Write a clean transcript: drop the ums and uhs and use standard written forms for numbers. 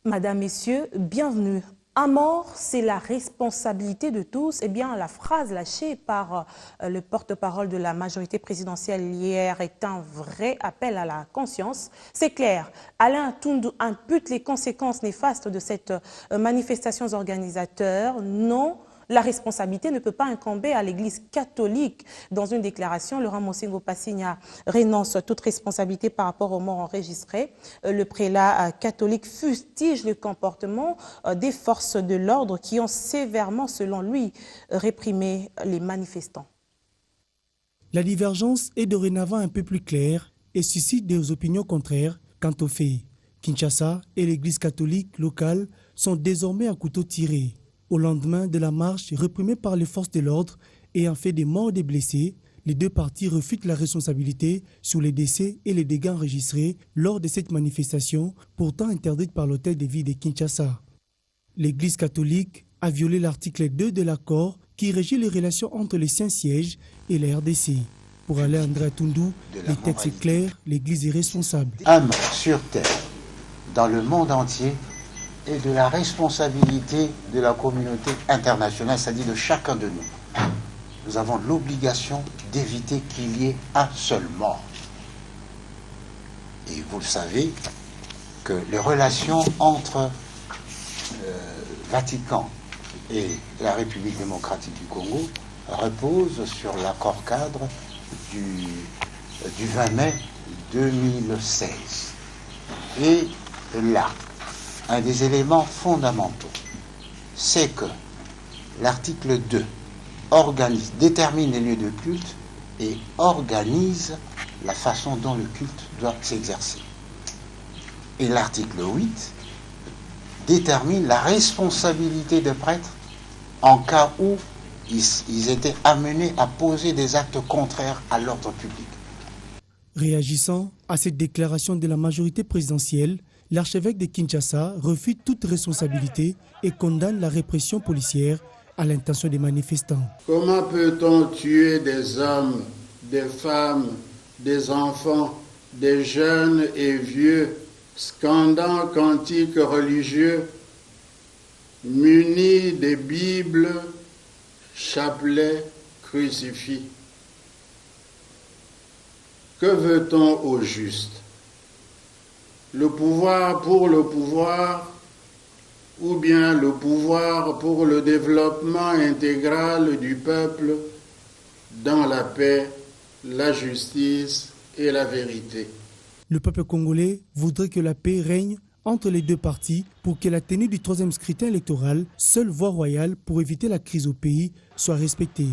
Madame, Messieurs, bienvenue. Un mort, c'est la responsabilité de tous. Eh bien, la phrase lâchée par le porte-parole de la majorité présidentielle hier est un vrai appel à la conscience. C'est clair, Alain Toundou impute les conséquences néfastes de cette manifestation aux organisateurs. Non, la responsabilité ne peut pas incomber à l'Église catholique. Dans une déclaration, Laurent Mosengo Passigna renonce à toute responsabilité par rapport aux morts enregistrés. Le prélat catholique fustige le comportement des forces de l'ordre qui ont sévèrement, selon lui, réprimé les manifestants. La divergence est dorénavant un peu plus claire et suscite des opinions contraires quant aux faits. Kinshasa et l'Église catholique locale sont désormais à couteau tiré. Au lendemain de la marche réprimée par les forces de l'ordre ayant fait des morts et des blessés, les deux parties refutent la responsabilité sur les décès et les dégâts enregistrés lors de cette manifestation, pourtant interdite par l'Hôtel de Ville de Kinshasa. L'Église catholique a violé l'article 2 de l'accord qui régit les relations entre les Saint-Sièges et la RDC. Pour Alain André Toundou, le texte est clair, l'Église est responsable. Un mort sur terre, dans le monde entier, et de la responsabilité de la communauté internationale, c'est-à-dire de chacun de nous. Nous avons l'obligation d'éviter qu'il y ait un seul mort. Et vous le savez que les relations entre Vatican et la République démocratique du Congo reposent sur l'accord cadre du 20 mai 2016. Et là, un des éléments fondamentaux, c'est que l'article 2 détermine les lieux de culte et organise la façon dont le culte doit s'exercer. Et l'article 8 détermine la responsabilité des prêtres en cas où ils étaient amenés à poser des actes contraires à l'ordre public. Réagissant à cette déclaration de la majorité présidentielle, l'archevêque de Kinshasa refute toute responsabilité et condamne la répression policière à l'intention des manifestants. Comment peut-on tuer des hommes, des femmes, des enfants, des jeunes et vieux, scandant cantiques religieux, munis des Bibles, chapelets, crucifix? Que veut-on au juste? Le pouvoir pour le pouvoir, ou bien le pouvoir pour le développement intégral du peuple dans la paix, la justice et la vérité. Le peuple congolais voudrait que la paix règne entre les deux parties pour que la tenue du troisième scrutin électoral, seule voie royale pour éviter la crise au pays, soit respectée.